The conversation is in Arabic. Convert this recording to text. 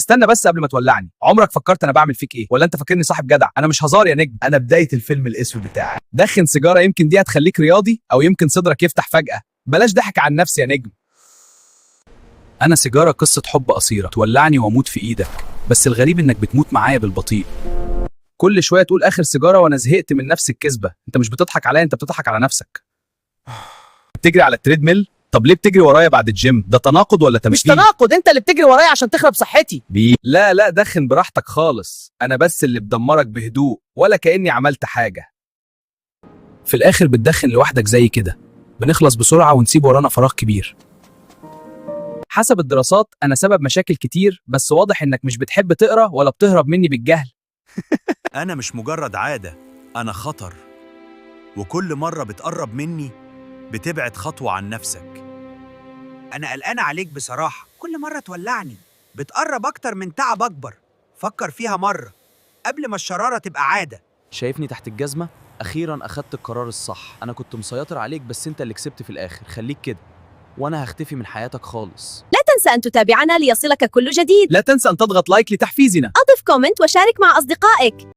استنى بس قبل ما تولعني، عمرك فكرت انا بعمل فيك ايه؟ ولا انت فاكرني صاحب جدع؟ انا مش هزار يا نجم، انا بدايه الفيلم الاسود بتاعك. دخن سيجاره، يمكن دي هتخليك رياضي، او يمكن صدرك يفتح فجاه. بلاش ضحك عن نفسي يا نجم. انا سيجاره، قصه حب قصيره، تولعني واموت في ايدك، بس الغريب انك بتموت معايا بالبطيء. كل شويه تقول اخر سيجاره وانا زهقت من نفس الكذبه. انت مش بتضحك عليا، انت بتضحك على نفسك. بتجري على التريد ميل؟ طب ليه بتجري ورايا بعد الجيم؟ ده تناقض ولا مش تمثيل؟ تناقض، انت اللي بتجري ورايا عشان تخرب صحتي. لا لا، دخن براحتك خالص، انا بس اللي بدمرك بهدوء، ولا كأني عملت حاجة. في الاخر بتدخن لوحدك زي كده، بنخلص بسرعة ونسيب ورانا فراغ كبير. حسب الدراسات انا سبب مشاكل كتير، بس واضح انك مش بتحب تقرا ولا بتهرب مني بالجهل. أنا مش مجرد عادة، أنا خطر، وكل مرة بتقرب مني بتبعد خطوة عن نفسك. أنا قلقان عليك بصراحة، كل مرة تولعني بتقرب أكتر من تعب أكبر. فكر فيها مرة قبل ما الشرارة تبقى عادة. شايفني تحت الجزمة؟ أخيراً أخدت القرار الصح. أنا كنت مسيطر عليك بس أنت اللي كسبت في الآخر. خليك كده وأنا هختفي من حياتك خالص. لا تنسى أن تتابعنا ليصلك كل جديد. لا تنسى ان تضغط لايك لتحفيزنا. أضف كومنت وشارك مع أصدقائك.